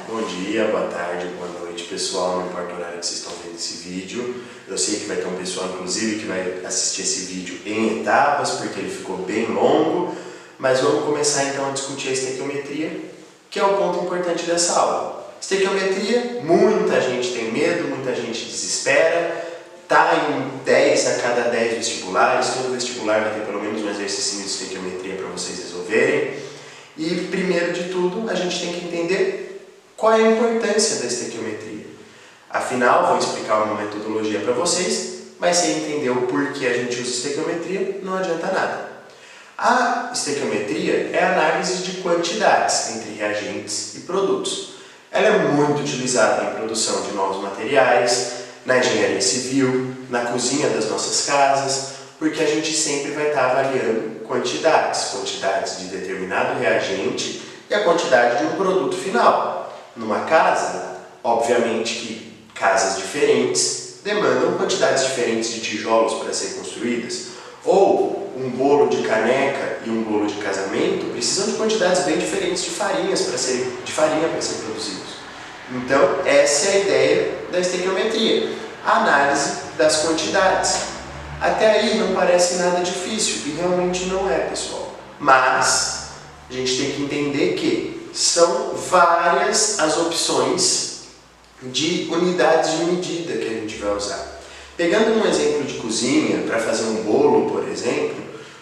Bom dia, boa tarde, boa noite pessoal, não importa o horário que vocês estão vendo esse vídeo. Eu sei que vai ter um pessoal inclusive que vai assistir esse vídeo em etapas, porque ele ficou bem longo. Mas vamos começar então a discutir a estequiometria, que é o ponto importante dessa aula. Estequiometria, muita gente tem medo, muita gente desespera. Está em 10 a cada 10 vestibulares, todo vestibular vai ter pelo menos um exercício de estequiometria para vocês resolverem. E primeiro de tudo, a gente tem que entender qual é a importância da estequiometria. Afinal, vou explicar uma metodologia para vocês, mas sem entender o porquê a gente usa estequiometria, não adianta nada. A estequiometria é a análise de quantidades entre reagentes e produtos. Ela é muito utilizada em produção de novos materiais, na engenharia civil, na cozinha das nossas casas, porque a gente sempre vai estar avaliando quantidades de determinado reagente e a quantidade de um produto final. Numa casa, obviamente que casas diferentes demandam quantidades diferentes de tijolos para serem construídas, ou um bolo de caneca e um bolo de casamento precisam de quantidades bem diferentes de farinha para serem produzidos. Então, essa é a ideia da estequiometria, a análise das quantidades. Até aí não parece nada difícil, e realmente não é, pessoal. Mas a gente tem que entender que são várias as opções de unidades de medida que a gente vai usar. Pegando um exemplo de cozinha, para fazer um bolo, por exemplo,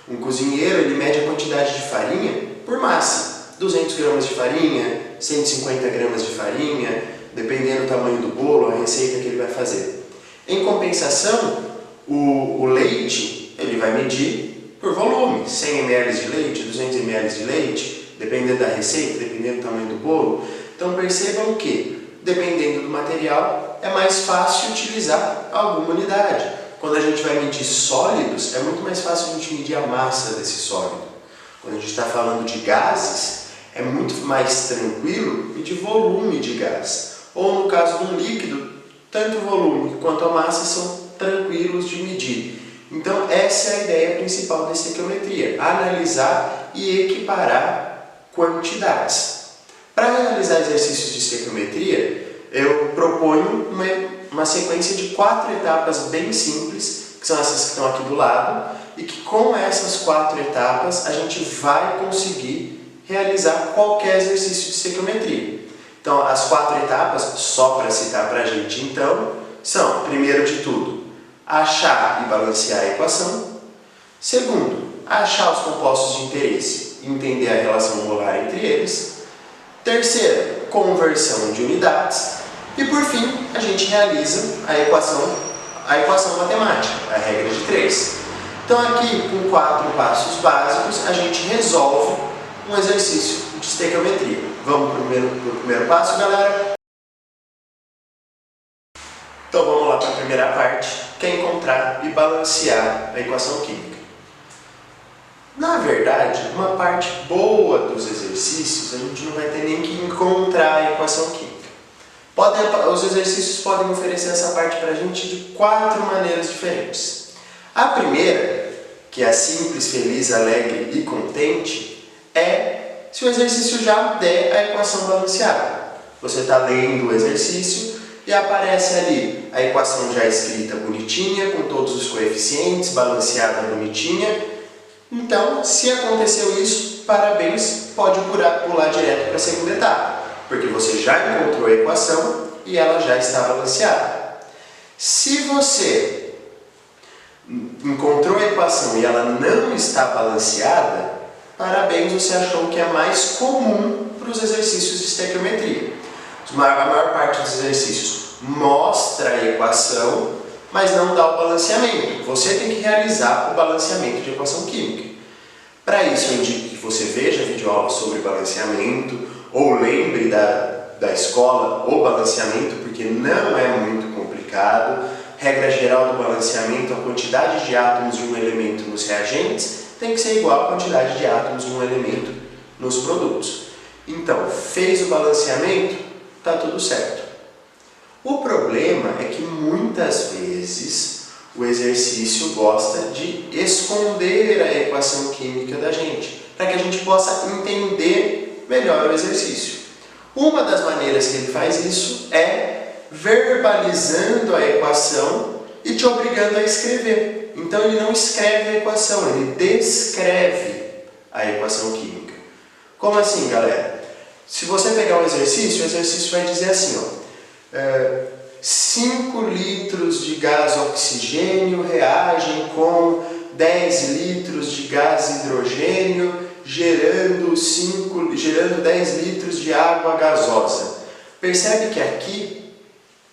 um cozinheiro ele mede a quantidade de farinha por massa. 200 gramas de farinha, 150 gramas de farinha, dependendo do tamanho do bolo, a receita que ele vai fazer. Em compensação, o leite ele vai medir por volume, 100 ml de leite, 200 ml de leite, dependendo da receita, dependendo do tamanho do bolo. Então percebam que, dependendo do material, é mais fácil utilizar alguma unidade. Quando a gente vai medir sólidos, é muito mais fácil a gente medir a massa desse sólido. Quando a gente está falando de gases, é muito mais tranquilo medir volume de gás. Ou no caso de um líquido, tanto o volume quanto a massa são tranquilos de medir. Então essa é a ideia principal da estequiometria, analisar e equiparar quantidades. Para realizar exercícios de estequiometria, eu proponho uma sequência de 4 etapas bem simples, que são essas que estão aqui do lado, e que com essas 4 etapas a gente vai conseguir realizar qualquer exercício de estequiometria. Então as 4 etapas, só para citar para a gente então, são, primeiro de tudo, achar e balancear a equação. Segundo, achar os compostos de interesse e entender a relação molar entre eles. Terceiro, conversão de unidades. E por fim, a gente realiza a equação matemática, a regra de 3. Então aqui, com 4 passos básicos, a gente resolve um exercício de estequiometria. Vamos para o primeiro passo, galera? Então vamos lá para a primeira parte, que é encontrar e balancear a equação química. Na verdade, uma parte boa dos exercícios, a gente não vai ter nem que encontrar a equação química. Os exercícios podem oferecer essa parte para a gente de 4 maneiras diferentes. A primeira, que é simples, feliz, alegre e contente, é se o exercício já der a equação balanceada. Você está lendo o exercício e aparece ali a equação já escrita bonitinha, com todos os coeficientes, balanceada bonitinha. Então, se aconteceu isso, parabéns, pode pular direto para a segunda etapa, porque você já encontrou a equação e ela já está balanceada. Se você encontrou a equação e ela não está balanceada, parabéns, você achou que é mais comum para os exercícios de estequiometria. A maior parte dos exercícios mostra a equação, mas não dá o balanceamento. Você tem que realizar o balanceamento de equação química. Para isso, eu indico que você veja videoaulas sobre balanceamento, ou lembre da escola o balanceamento, porque não é muito complicado. Regra geral do balanceamento, a quantidade de átomos de um elemento nos reagentes tem que ser igual à quantidade de átomos de um elemento nos produtos. Então, fez o balanceamento, está tudo certo. O problema é que muitas vezes o exercício gosta de esconder a equação química da gente, para que a gente possa entender melhor o exercício. Uma das maneiras que ele faz isso é verbalizando a equação e te obrigando a escrever. Então ele não escreve a equação, ele descreve a equação química. Como assim, galera? Se você pegar o exercício vai dizer assim, ó, 5 litros de gás oxigênio reagem com 10 litros de gás hidrogênio, gerando 10 litros de água gasosa. Percebe que aqui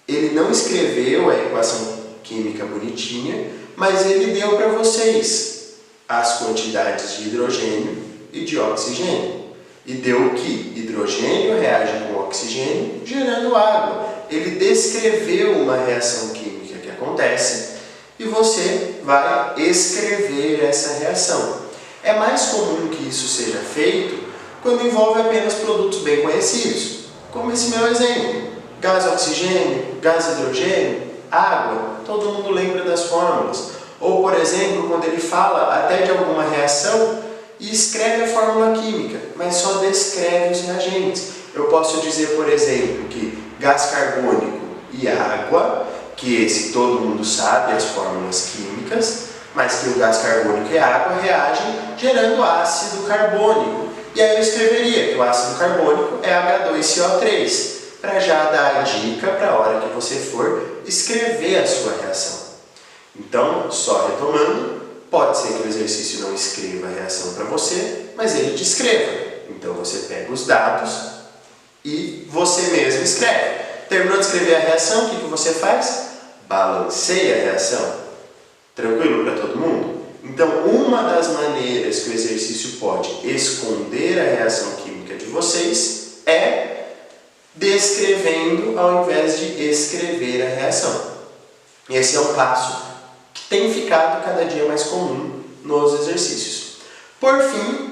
ele não escreveu a equação química bonitinha, mas ele deu para vocês as quantidades de hidrogênio e de oxigênio. E deu que hidrogênio reage com oxigênio, gerando água. Ele descreveu uma reação química que acontece e você vai escrever essa reação. É mais comum que isso seja feito quando envolve apenas produtos bem conhecidos, como esse meu exemplo. Gás oxigênio, gás hidrogênio, água, todo mundo lembra das fórmulas. Ou, por exemplo, quando ele fala até de alguma reação e escreve a fórmula química, mas só descreve os reagentes. Eu posso dizer, por exemplo, que gás carbônico e água, que esse todo mundo sabe, as fórmulas químicas, mas que o gás carbônico e a água reagem gerando ácido carbônico. E aí eu escreveria que o ácido carbônico é H2CO3, para já dar a dica para a hora que você for escrever a sua reação. Então, só retomando, pode ser que o exercício não escreva a reação para você, mas ele te escreva. Então você pega os dados e você mesmo escreve. Terminou de escrever a reação, o que você faz? Balanceia a reação. Tranquilo para todo mundo? Então, uma das maneiras que o exercício pode esconder a reação química de vocês é descrevendo ao invés de escrever a reação. Esse é um passo que tem ficado cada dia mais comum nos exercícios. Por fim,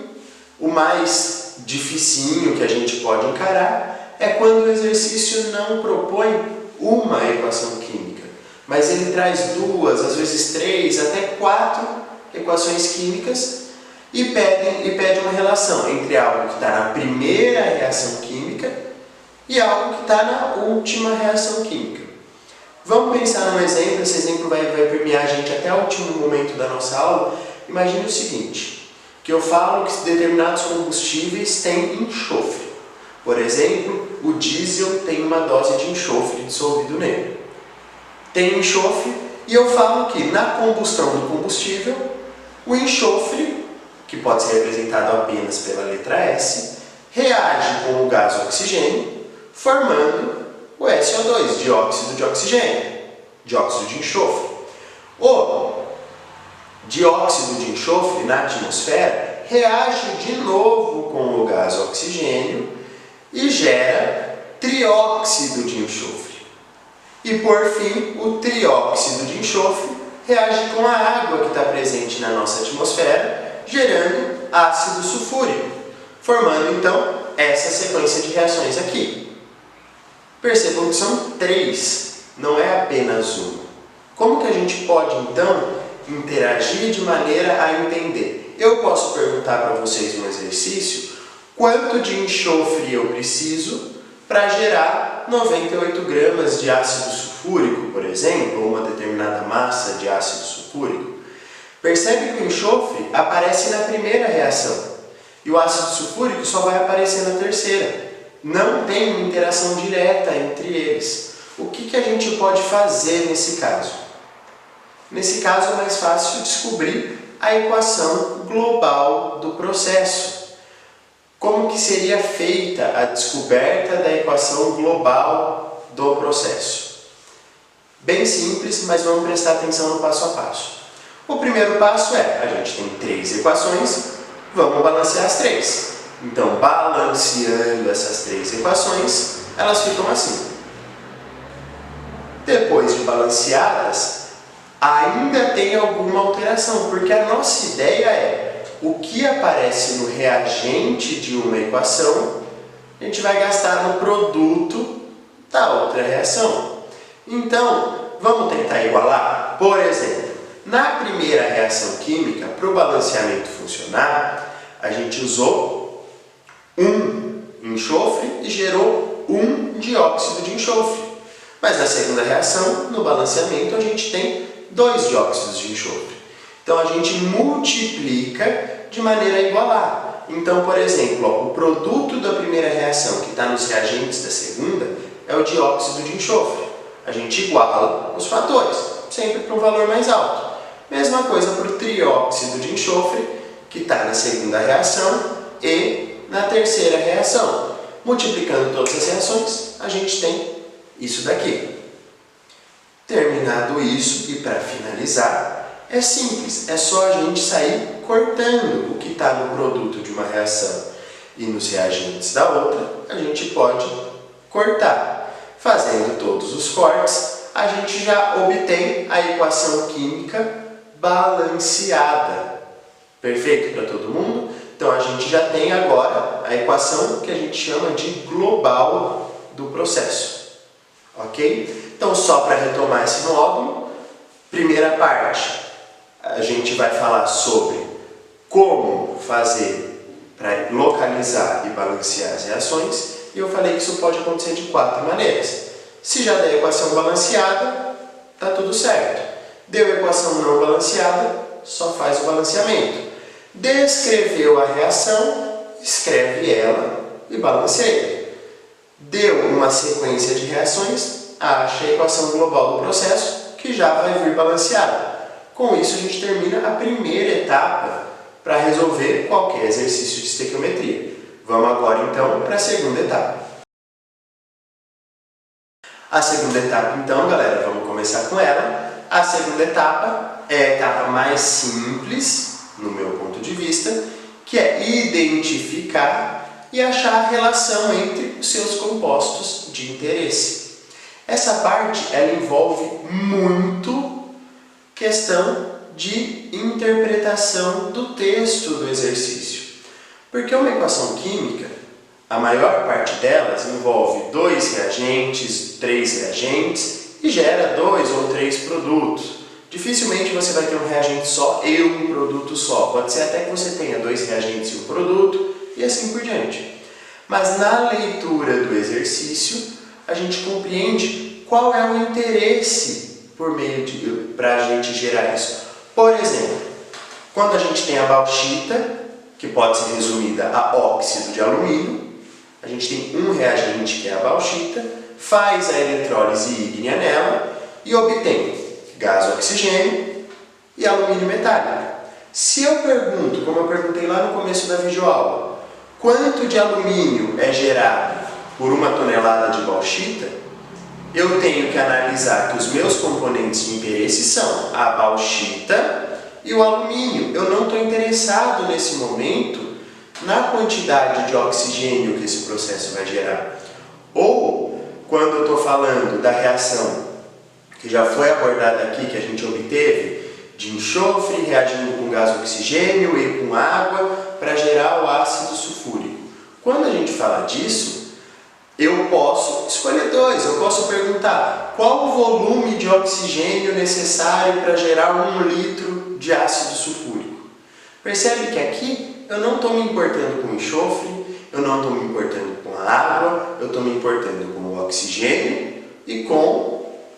o mais dificinho que a gente pode encarar é quando o exercício não propõe uma equação química, mas ele traz 2, às vezes 3, até 4 equações químicas e pede uma relação entre algo que está na primeira reação química e algo que está na última reação química. Vamos pensar num exemplo, esse exemplo vai permear a gente até o último momento da nossa aula. Imagine o seguinte, que eu falo que determinados combustíveis têm enxofre. Por exemplo, o diesel tem uma dose de enxofre dissolvido nele. Tem enxofre e eu falo que na combustão do combustível, o enxofre, que pode ser representado apenas pela letra S, reage com o gás oxigênio, formando o SO2, dióxido de oxigênio, dióxido de enxofre. O dióxido de enxofre na atmosfera reage de novo com o gás oxigênio e gera trióxido de enxofre. E por fim, o trióxido de enxofre reage com a água que está presente na nossa atmosfera, gerando ácido sulfúrico, formando então essa sequência de reações aqui. Percebam que são 3, não é apenas uma. Como que a gente pode então interagir de maneira a entender? Eu posso perguntar para vocês no exercício quanto de enxofre eu preciso para gerar 98 gramas de ácido sulfúrico, por exemplo, ou uma determinada massa de ácido sulfúrico. Percebe que o enxofre aparece na primeira reação e o ácido sulfúrico só vai aparecer na terceira. Não tem uma interação direta entre eles. O que a gente pode fazer nesse caso? Nesse caso é mais fácil descobrir a equação global do processo. Como que seria feita a descoberta da equação global do processo? Bem simples, mas vamos prestar atenção no passo a passo. O primeiro passo é, a gente tem 3 equações, vamos balancear as 3. Então, balanceando essas 3 equações, elas ficam assim. Depois de balanceadas, ainda tem alguma alteração, porque a nossa ideia é o que aparece no reagente de uma equação, a gente vai gastar no produto da outra reação. Então, vamos tentar igualar? Por exemplo, na primeira reação química, para o balanceamento funcionar, a gente usou 1 enxofre e gerou 1 dióxido de enxofre. Mas na segunda reação, no balanceamento, a gente tem 2 dióxidos de enxofre. Então a gente multiplica de maneira a igualar. Então, por exemplo, ó, o produto da primeira reação que está nos reagentes da segunda é o dióxido de enxofre. A gente iguala os fatores, sempre para um valor mais alto. Mesma coisa para o trióxido de enxofre, que está na segunda reação e na terceira reação. Multiplicando todas as reações, a gente tem isso daqui. Terminado isso, e para finalizar, é simples, é só a gente sair cortando o que está no produto de uma reação e nos reagentes da outra, a gente pode cortar. Fazendo todos os cortes, a gente já obtém a equação química balanceada. Perfeito para todo mundo? Então a gente já tem agora a equação que a gente chama de global do processo. Ok? Então só para retomar esse módulo, primeira parte, a gente vai falar sobre como fazer para localizar e balancear as reações, e eu falei que isso pode acontecer de 4 maneiras. Se já der a equação balanceada, está tudo certo. Deu a equação não balanceada, só faz o balanceamento. Descreveu a reação, escreve ela e balanceia. Deu uma sequência de reações, acha a equação global do processo, que já vai vir balanceada. Com isso, a gente termina a primeira etapa para resolver qualquer exercício de estequiometria. Vamos agora, então, para a segunda etapa. A segunda etapa, então, galera, vamos começar com ela. A segunda etapa é a etapa mais simples, no meu ponto de vista, que é identificar e achar a relação entre os seus compostos de interesse. Essa parte, ela envolve muito questão de interpretação do texto do exercício. Porque uma equação química, a maior parte delas envolve 2 reagentes, 3 reagentes e gera 2 ou 3 produtos. Dificilmente você vai ter um reagente só e um produto só. Pode ser até que você tenha 2 reagentes e um produto e assim por diante. Mas na leitura do exercício, a gente compreende qual é o interesse por meio de para a gente gerar isso. Por exemplo, quando a gente tem a bauxita, que pode ser resumida a óxido de alumínio, a gente tem um reagente que é a bauxita, faz a eletrólise ígnea nela e obtém gás oxigênio e alumínio metálico. Se eu pergunto, como eu perguntei lá no começo da videoaula, quanto de alumínio é gerado por 1 tonelada de bauxita, eu tenho que analisar que os meus componentes de interesse são a bauxita e o alumínio. Eu não estou interessado nesse momento na quantidade de oxigênio que esse processo vai gerar. Ou, quando eu estou falando da reação que já foi abordada aqui, que a gente obteve, de enxofre reagindo com gás oxigênio e com água para gerar o ácido sulfúrico. Quando a gente fala disso, eu posso escolher 2. Eu posso perguntar qual o volume de oxigênio necessário para gerar 1 litro de ácido sulfúrico. Percebe que aqui eu não estou me importando com o enxofre, eu não estou me importando com a água, eu estou me importando com o oxigênio e com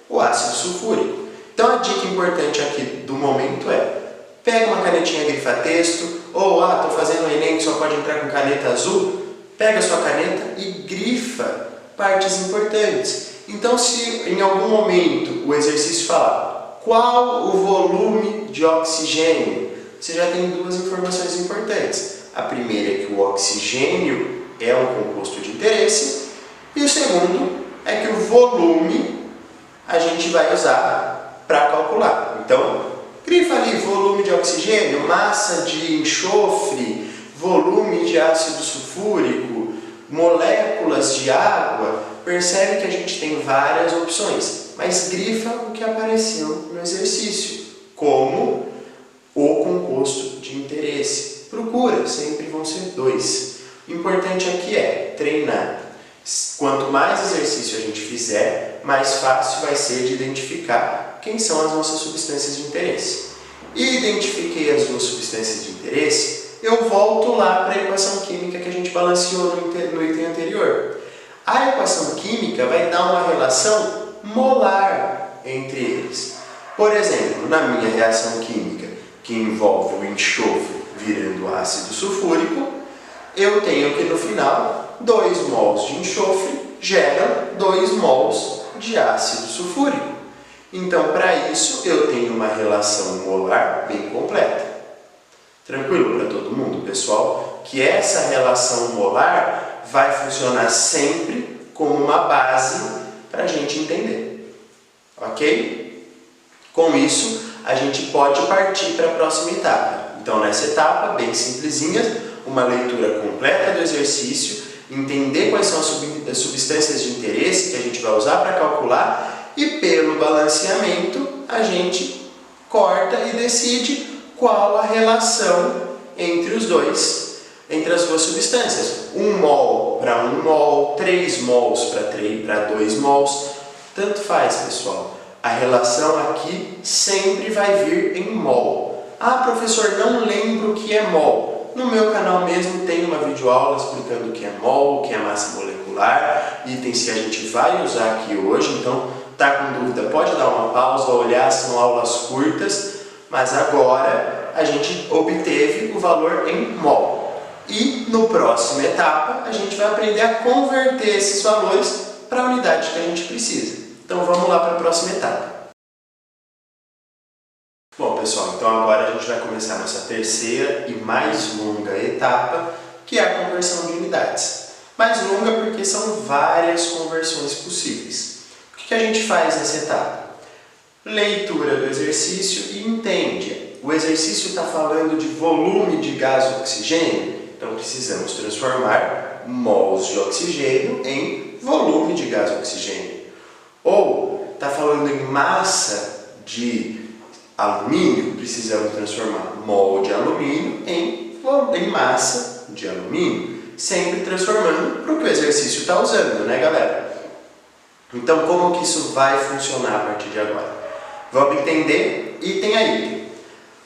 o ácido sulfúrico. Então a dica importante aqui do momento é: pega uma canetinha grifa-texto, ou estou fazendo um Enem que só pode entrar com caneta azul, pega a sua caneta e grifa partes importantes. Então, se em algum momento o exercício falar qual o volume de oxigênio, você já tem 2 informações importantes. A primeira é que o oxigênio é um composto de interesse, e o segundo é que o volume a gente vai usar para calcular. Então, grifa ali volume de oxigênio, massa de enxofre, volume de ácido sulfúrico, moléculas de água. Percebe que a gente tem várias opções, mas grifa o que apareceu no exercício, como o composto de interesse. Procura, sempre vão ser 2. O importante aqui é treinar. Quanto mais exercício a gente fizer, mais fácil vai ser de identificar quem são as nossas substâncias de interesse. E identifiquei as 2 substâncias de interesse, eu volto lá para a equação química que a gente balanceou no item anterior. A equação química vai dar uma relação molar entre eles. Por exemplo, na minha reação química, que envolve o enxofre virando ácido sulfúrico, eu tenho que no final 2 mols de enxofre geram 2 mols de ácido sulfúrico. Então, para isso, eu tenho uma relação molar bem completa. Tranquilo para todo mundo, pessoal? Que essa relação molar vai funcionar sempre como uma base para a gente entender. Ok? Com isso, a gente pode partir para a próxima etapa. Então, nessa etapa, bem simplesinha, uma leitura completa do exercício, entender quais são as substâncias de interesse que a gente vai usar para calcular e, pelo balanceamento, a gente corta e decide qual a relação entre os dois, entre as duas substâncias. 1 mol para 1 mol, 3 mols para 2 mols, tanto faz, pessoal. A relação aqui sempre vai vir em mol. Ah, professor, não lembro o que é mol. No meu canal mesmo tem uma videoaula explicando o que é mol, o que é massa molecular, itens que a gente vai usar aqui hoje, então tá com dúvida, pode dar uma pausa, olhar, são aulas curtas, mas agora a gente obteve o valor em mol. E no próxima etapa a gente vai aprender a converter esses valores para a unidade que a gente precisa. Então vamos lá para a próxima etapa. Bom, pessoal, então agora a gente vai começar a nossa terceira e mais longa etapa, que é a conversão de unidades. Mais longa porque são várias conversões possíveis. O que a gente faz nessa etapa? Leitura do exercício e entende. O exercício está falando de volume de gás oxigênio, então precisamos transformar mols de oxigênio em volume de gás oxigênio. Ou está falando em massa de alumínio, precisamos transformar mol de alumínio em massa de alumínio, sempre transformando para o que o exercício está usando, né, galera? Então, como que isso vai funcionar a partir de agora? Vamos entender item a item.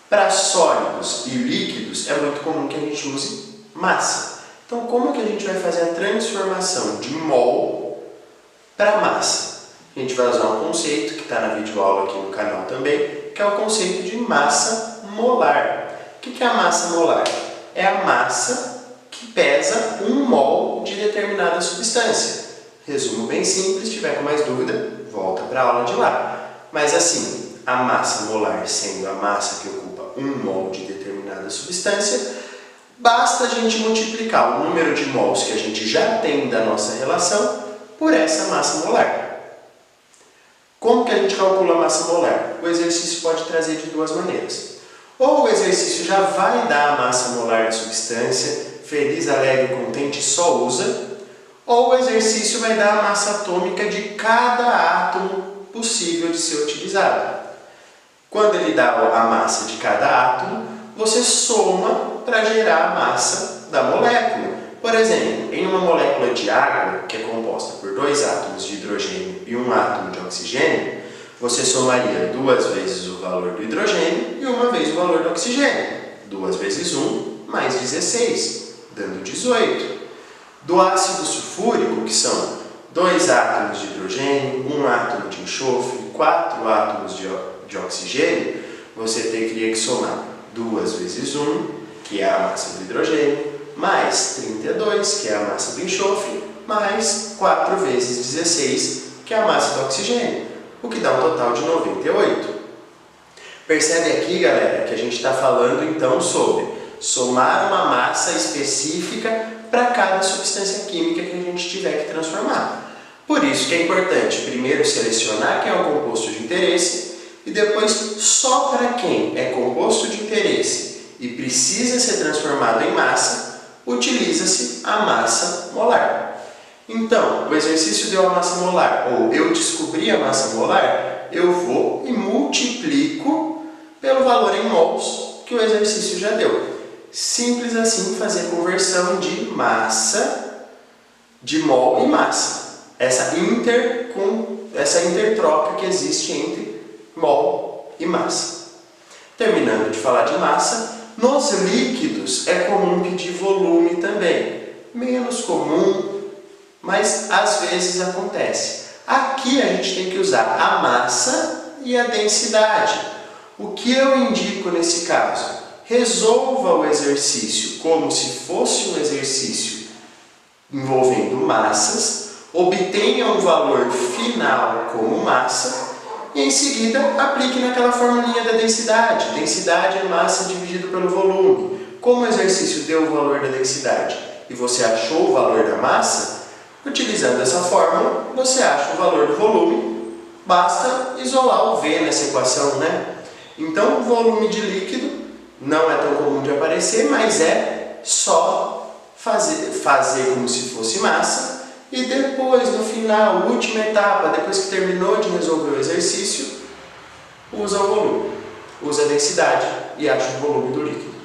Para sólidos e líquidos, é muito comum que a gente use massa. Então, como que a gente vai fazer a transformação de mol para massa? A gente vai usar um conceito que está na videoaula aqui no canal também, que é o conceito de massa molar. O que é a massa molar? É a massa que pesa 1 mol de determinada substância. Resumo bem simples, se tiver com mais dúvida, volta para a aula de lá. Mas assim, a massa molar sendo a massa que ocupa 1 mol de determinada substância, basta a gente multiplicar o número de mols que a gente já tem da nossa relação por essa massa molar. Como que a gente calcula a massa molar? O exercício pode trazer de duas maneiras. Ou o exercício já vai dar a massa molar da substância, feliz, alegre, contente, só usa, ou o exercício vai dar a massa atômica de cada átomo possível de ser utilizado. Quando ele dá a massa de cada átomo, você soma para gerar a massa da molécula. Por exemplo, em uma molécula de água, que é composta por 2 átomos de hidrogênio e 1 átomo de oxigênio, você somaria 2 vezes o valor do hidrogênio e 1 vez o valor do oxigênio. 2 vezes 1 mais 16, dando 18. Do ácido sulfúrico, que são 2 átomos de hidrogênio, 1 átomo de enxofre, 4 átomos de oxigênio, você teria que somar 2 vezes 1, que é a massa do hidrogênio, mais 32, que é a massa do enxofre, mais 4 vezes 16, que é a massa do oxigênio, o que dá um total de 98. Percebe aqui, galera, que a gente está falando então sobre somar uma massa específica para cada substância química que a gente tiver que transformar. Por isso que é importante primeiro selecionar quem é o composto de interesse e depois só para quem é composto de interesse e precisa ser transformado em massa, utiliza-se a massa molar. Então, o exercício deu a massa molar, ou eu descobri a massa molar, eu vou e multiplico pelo valor em mols que o exercício já deu. Simples assim fazer conversão de massa, de mol e massa. Essa intertroca que existe entre mol e massa. Terminando de falar de massa, Nos líquidos é comum pedir volume também, menos comum, mas às vezes acontece. Aqui a gente tem que usar a massa e a densidade. O que eu indico nesse caso? Resolva o exercício como se fosse um exercício envolvendo massas, obtenha um valor final como massa e em seguida aplique naquela formulinha da densidade. Densidade é massa dividido pelo volume. Como o exercício deu o valor da densidade e você achou o valor da massa, utilizando essa fórmula, você acha o valor do volume, basta isolar o V nessa equação, né? Então, o volume de líquido não é tão comum de aparecer, mas é só fazer como se fosse massa e depois, no final, última etapa, depois que terminou de resolver o exercício, usa o volume, usa a densidade e acha o volume do líquido.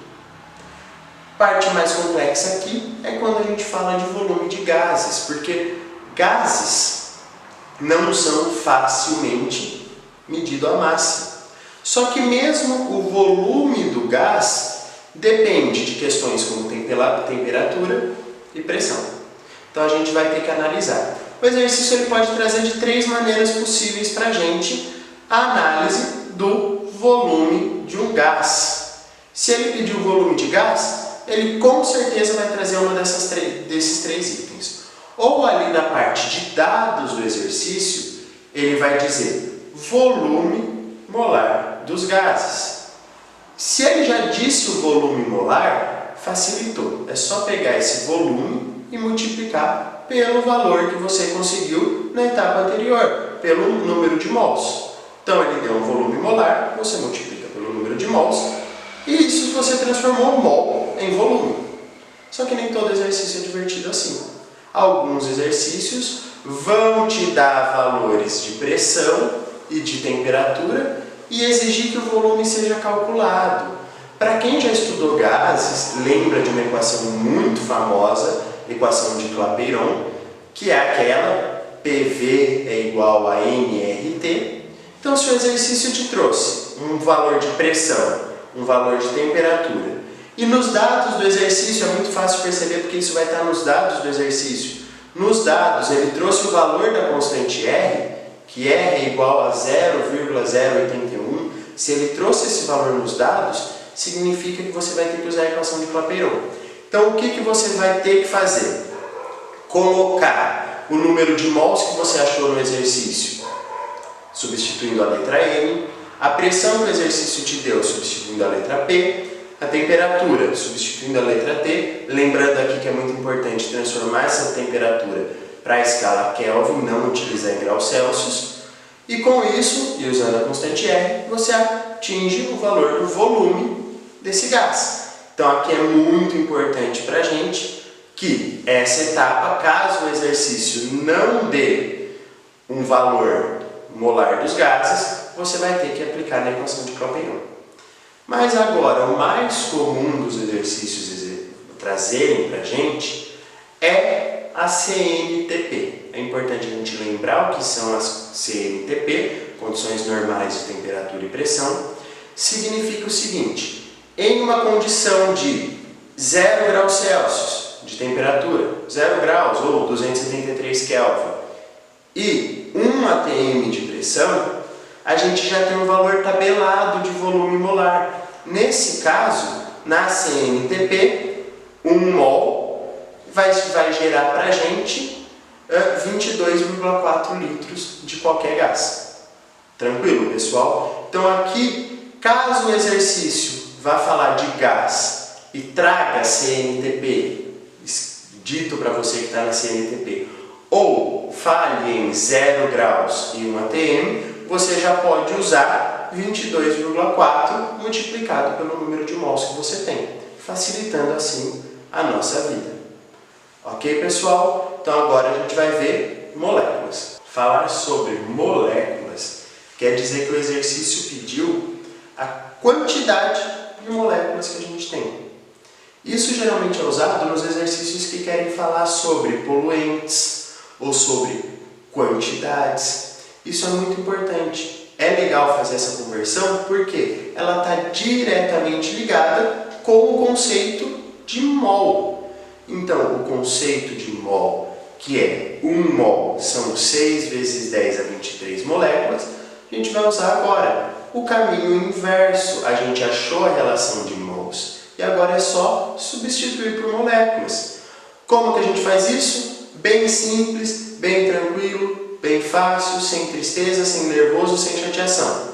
Parte mais complexa aqui é quando a gente fala de volume de gases, porque gases não são facilmente medidos à massa. Só que mesmo o volume do gás depende de questões como temperatura e pressão. Então a gente vai ter que analisar. O exercício ele pode trazer de 3 maneiras possíveis para a gente a análise do volume de um gás. Se ele pedir o volume de gás, ele com certeza vai trazer uma desses 3 itens. Ou ali na parte de dados do exercício, ele vai dizer volume molar dos gases. Se ele já disse o volume molar, facilitou. É só pegar esse volume e multiplicar pelo valor que você conseguiu na etapa anterior, pelo número de mols. Então ele deu um volume molar, você multiplica pelo número de mols, e isso você transformou mol em volume. Só que nem todo exercício é divertido assim. Alguns exercícios vão te dar valores de pressão e de temperatura e exigir que o volume seja calculado. Para quem já estudou gases, lembra de uma equação muito famosa, equação de Clapeyron, que é aquela PV é igual a nRT. Então, se o exercício te trouxe um valor de pressão, um valor de temperatura, e nos dados do exercício, é muito fácil perceber porque isso vai estar nos dados do exercício. Nos dados, ele trouxe o valor da constante R, que R é igual a 0,081. Se ele trouxe esse valor nos dados, significa que você vai ter que usar a equação de Clapeyron. Então, o que você vai ter que fazer? Colocar o número de mols que você achou no exercício, substituindo a letra M, a pressão que o exercício te deu, substituindo a letra P, a temperatura, substituindo a letra T, lembrando aqui que é muito importante transformar essa temperatura para a escala Kelvin, não utilizar em graus Celsius, e com isso, e usando a constante R, você atinge o valor do volume desse gás. Então aqui é muito importante para a gente que essa etapa, caso o exercício não dê um valor molar dos gases, você vai ter que aplicar na equação de Clapeyron. Mas agora, o mais comum dos exercícios trazerem para a gente é a CNTP. É importante a gente lembrar o que são as CNTP, condições normais de temperatura e pressão. Significa o seguinte: em uma condição de 0 graus Celsius de temperatura, 0 graus ou 273 Kelvin, e 1 atm de pressão, a gente já tem um valor tabelado de volume molar. Nesse caso, na CNTP, 1 mol vai gerar para a gente 22,4 litros de qualquer gás. Tranquilo, pessoal? Então aqui, caso o exercício vá falar de gás e traga CNTP, dito para você que está na CNTP, ou fale em 0 graus e 1 atm, você já pode usar 22,4 multiplicado pelo número de mols que você tem, facilitando assim a nossa vida. Ok, pessoal? Então agora a gente vai ver moléculas. Falar sobre moléculas quer dizer que o exercício pediu a quantidade de moléculas que a gente tem. Isso geralmente é usado nos exercícios que querem falar sobre poluentes ou sobre quantidades. Isso é muito importante. É legal fazer essa conversão porque ela está diretamente ligada com o conceito de mol. Então, o conceito de mol, que é 1 mol, são 6 vezes 10 a 23 moléculas, a gente vai usar agora o caminho inverso. A gente achou a relação de mols e agora é só substituir por moléculas. Como que a gente faz isso? Bem simples, bem tranquilo, bem fácil, sem tristeza, sem nervoso, sem chateação.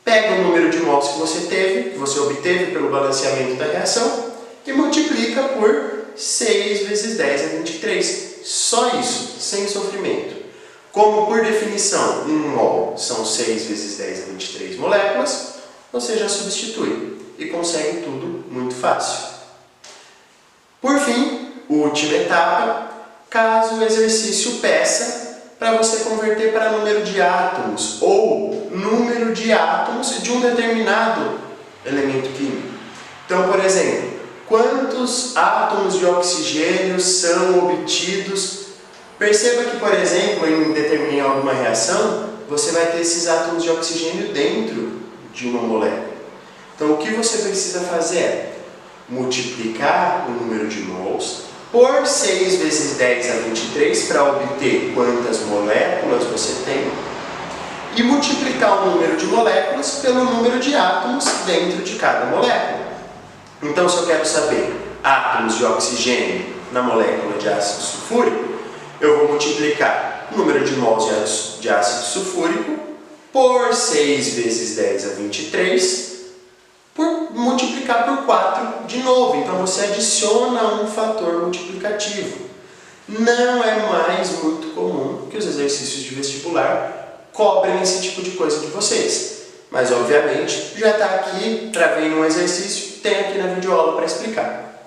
Pega o número de mols que você teve, que você obteve pelo balanceamento da reação e multiplica por 6 vezes 10 a 23. Só isso, sem sofrimento. Como por definição 1 mol são 6 vezes 10 a 23 moléculas, você já substitui e consegue tudo muito fácil. Por fim, última etapa, caso o exercício peça para você converter para número de átomos ou número de átomos de um determinado elemento químico. Então, por exemplo, quantos átomos de oxigênio são obtidos? Perceba que, por exemplo, em alguma reação, você vai ter esses átomos de oxigênio dentro de uma molécula. Então, o que você precisa fazer é multiplicar o número de mols por 6 vezes 10 a 23 para obter quantas moléculas você tem e multiplicar o número de moléculas pelo número de átomos dentro de cada molécula. Então, se eu quero saber átomos de oxigênio na molécula de ácido sulfúrico, eu vou multiplicar o número de mols de ácido sulfúrico por 6 vezes 10 a 23, multiplicar por 4 de novo. Então você adiciona um fator multiplicativo. Não é mais muito comum que os exercícios de vestibular cobrem esse tipo de coisa de vocês. Mas obviamente já está aqui, travei num exercício, tem aqui na videoaula para explicar.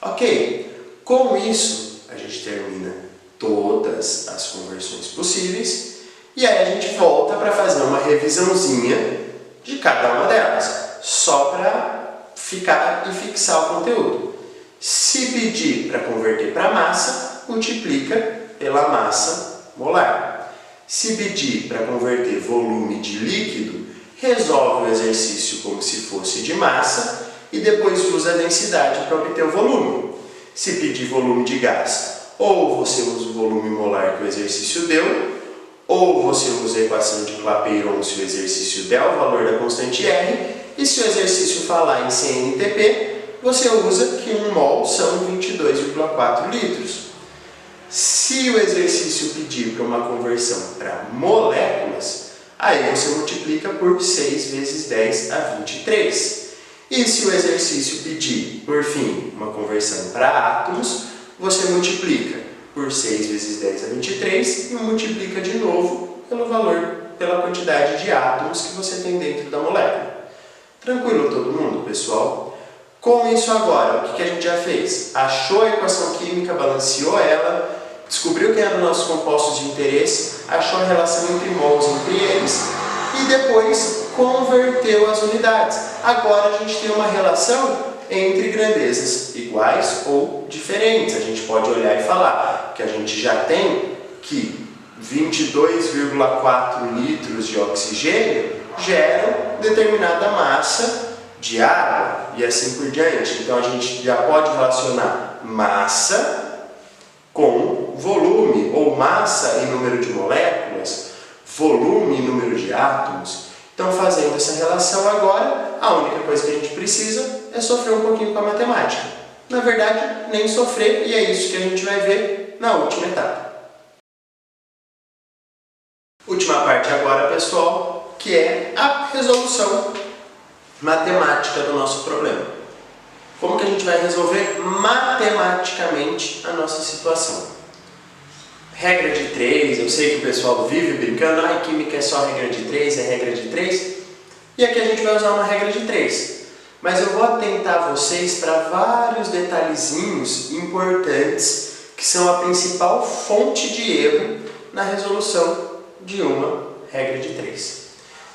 Ok, com isso a gente termina todas as conversões possíveis e aí a gente volta para fazer uma revisãozinha de cada uma delas, só para ficar e fixar o conteúdo. Se pedir para converter para massa, multiplica pela massa molar. Se pedir para converter volume de líquido, resolve o exercício como se fosse de massa e depois usa a densidade para obter o volume. Se pedir volume de gás, ou você usa o volume molar que o exercício deu, ou você usa a equação de Clapeyron se o exercício der o valor da constante R, e se o exercício falar em CNTP, você usa que 1 mol são 22,4 litros. Se o exercício pedir para uma conversão para moléculas, aí você multiplica por 6 vezes 10 a 23. E se o exercício pedir, por fim, uma conversão para átomos, você multiplica por 6 vezes 10 a 23 e multiplica de novo pelo valor, pela quantidade de átomos que você tem dentro da molécula. Tranquilo todo mundo, pessoal? Com isso agora, o que a gente já fez? Achou a equação química, balanceou ela, descobriu quem eram nossos compostos de interesse, achou a relação entre mols entre eles e depois converteu as unidades. Agora a gente tem uma relação entre grandezas iguais ou diferentes. A gente pode olhar e falar que a gente já tem que 22,4 litros de oxigênio geram determinada massa de água e assim por diante. Então a gente já pode relacionar massa com volume, ou massa em número de moléculas, volume em número de átomos. Então, fazendo essa relação agora, a única coisa que a gente precisa é sofrer um pouquinho com a matemática. Na verdade, nem sofrer, e é isso que a gente vai ver na última etapa. Última parte agora, pessoal, que é a resolução matemática do nosso problema. Como que a gente vai resolver matematicamente a nossa situação? Regra de 3, eu sei que o pessoal vive brincando, química é só regra de 3, é regra de 3. E aqui a gente vai usar uma regra de 3. Mas eu vou atentar vocês para vários detalhezinhos importantes que são a principal fonte de erro na resolução de uma regra de 3.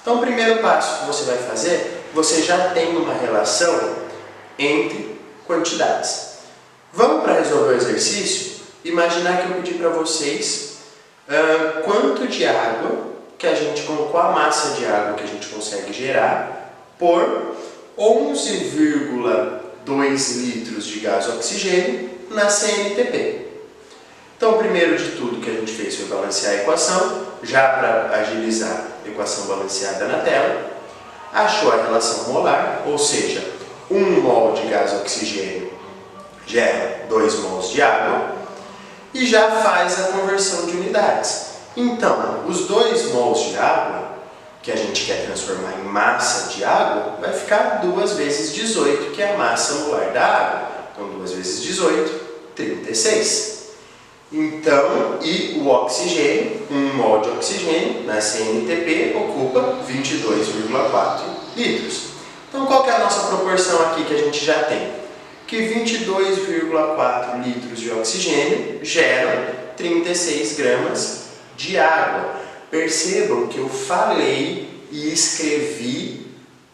Então, o primeiro passo que você vai fazer, você já tem uma relação entre quantidades. Vamos para resolver o exercício? Imaginar que eu pedi para vocês quanto de água que a gente, qual a massa de água que a gente consegue gerar por 11,2 2 litros de gás oxigênio na CNTP. Então, primeiro de tudo que a gente fez foi balancear a equação, já para agilizar a equação balanceada na tela. Achou a relação molar, ou seja, 1 mol de gás oxigênio gera 2 mols de água, e já faz a conversão de unidades. Então, os 2 mols de água, que a gente quer transformar em massa de água, vai ficar 2 vezes 18, que é a massa molar da água. Então, 2 vezes 18, 36. Então, e o oxigênio, 1 mol de oxigênio na CNTP ocupa 22,4 litros. Então, qual que é a nossa proporção aqui que a gente já tem? Que 22,4 litros de oxigênio geram 36 gramas de água. Percebam que eu falei e escrevi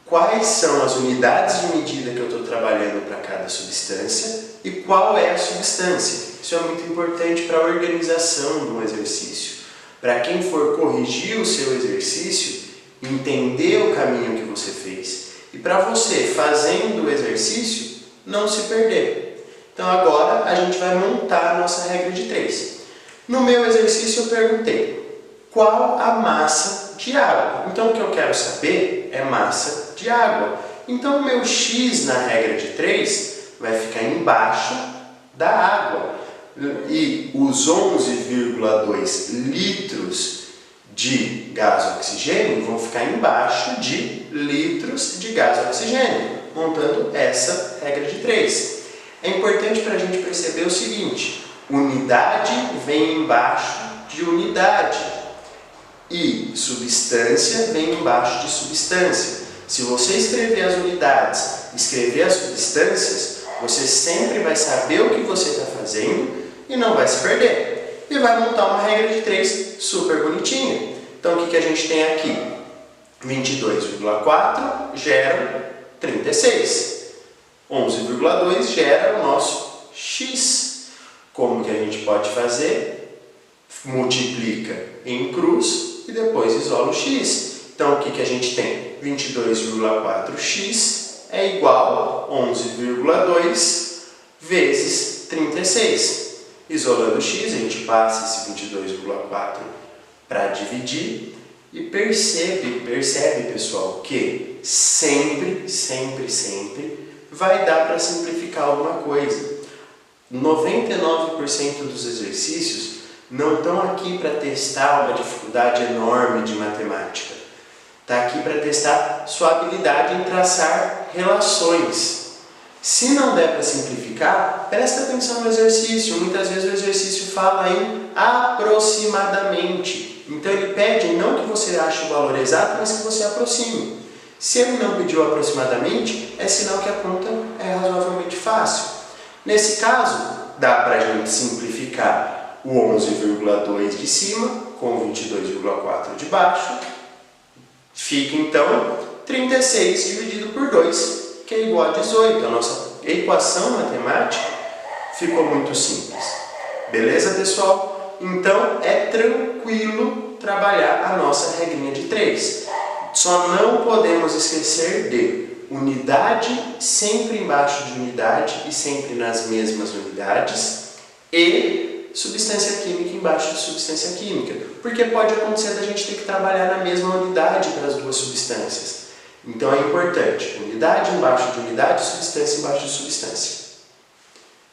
quais são as unidades de medida que eu estou trabalhando para cada substância e qual é a substância. Isso é muito importante para a organização do exercício. Para quem for corrigir o seu exercício, entender o caminho que você fez. E para você, fazendo o exercício, não se perder. Então agora a gente vai montar a nossa regra de 3. No meu exercício eu perguntei qual a massa de água. Então o que eu quero saber é massa de água. Então o meu x na regra de 3 vai ficar embaixo da água. E os 11,2 litros de gás oxigênio vão ficar embaixo de litros de gás oxigênio, montando essa regra de 3. É importante para a gente perceber o seguinte: unidade vem embaixo de unidade e substância vem embaixo de substância. Se você escrever as unidades, escrever as substâncias, você sempre vai saber o que você está fazendo e não vai se perder. E vai montar uma regra de 3 super bonitinha. Então, o que a gente tem aqui? 22,4 gera 36. 11,2 gera o nosso x. Como que a gente pode fazer? Multiplica em cruz e depois isola o x. Então, o que a gente tem? 22,4x é igual a 11,2 vezes 36. Isolando o x, a gente passa esse 22,4 para dividir e percebe, pessoal, que sempre vai dar para simplificar alguma coisa. 99% dos exercícios não estão aqui para testar uma dificuldade enorme de matemática. Está aqui para testar sua habilidade em traçar relações. Se não der para simplificar, presta atenção no exercício. Muitas vezes o exercício fala em aproximadamente. Então ele pede não que você ache o valor exato, mas que você aproxime. Se ele não pediu aproximadamente, é sinal que a conta é razoavelmente fácil. Nesse caso, dá para a gente simplificar o 11,2 de cima com 22,4 de baixo. Fica então 36 dividido por 2, que é igual a 18. A nossa equação matemática ficou muito simples. Beleza, pessoal? Então é tranquilo trabalhar a nossa regrinha de 3. Só não podemos esquecer de unidade sempre embaixo de unidade e sempre nas mesmas unidades e substância química embaixo de substância química, porque pode acontecer da gente ter que trabalhar na mesma unidade para as duas substâncias. Então é importante, unidade embaixo de unidade, substância embaixo de substância.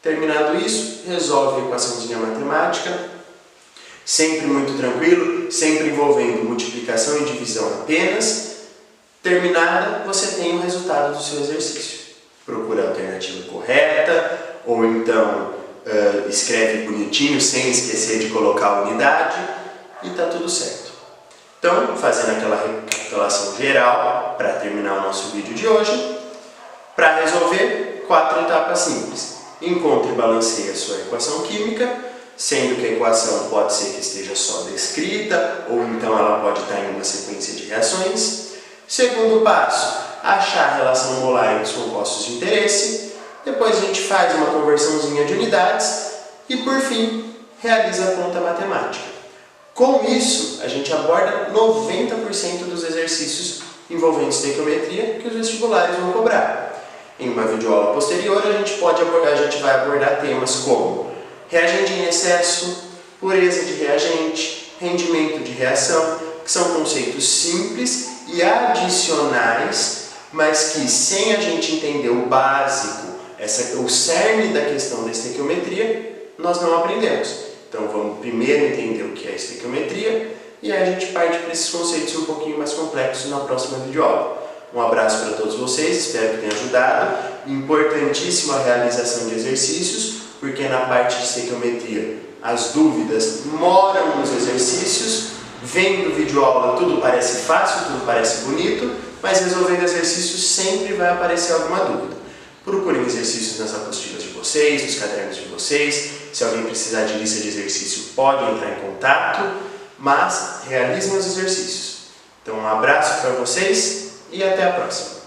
Terminado isso, resolve a equaçãozinha matemática, sempre muito tranquilo, sempre envolvendo multiplicação e divisão apenas. Terminada, você tem o resultado do seu exercício. Procura a alternativa correta, ou então escreve bonitinho, sem esquecer de colocar a unidade, e está tudo certo. Então, fazendo aquela recapitulação geral, para terminar o nosso vídeo de hoje, para resolver, 4 etapas simples. Encontre e balanceie a sua equação química, sendo que a equação pode ser que esteja só descrita, ou então ela pode estar em uma sequência de reações. Segundo passo, achar a relação molar entre os compostos de interesse. Depois a gente faz uma conversãozinha de unidades e, por fim, realiza a conta matemática. Com isso, a gente aborda 90% dos exercícios envolvendo estequiometria que os vestibulares vão cobrar. Em uma videoaula posterior a gente vai abordar temas como reagente em excesso, pureza de reagente, rendimento de reação, que são conceitos simples e adicionais, mas que sem a gente entender o básico, o cerne da questão da estequiometria, nós não aprendemos. Então vamos primeiro entender o que é estequiometria e aí a gente parte para esses conceitos um pouquinho mais complexos na próxima videoaula. Um abraço para todos vocês, espero que tenha ajudado. Importantíssima a realização de exercícios, porque na parte de estequiometria as dúvidas moram nos exercícios. Vendo videoaula tudo parece fácil, tudo parece bonito, mas resolvendo exercícios sempre vai aparecer alguma dúvida. Procurem exercícios nas apostilas de vocês, nos cadernos de vocês. Se alguém precisar de lista de exercício, pode entrar em contato, mas realizem os exercícios. Então um abraço para vocês e até a próxima!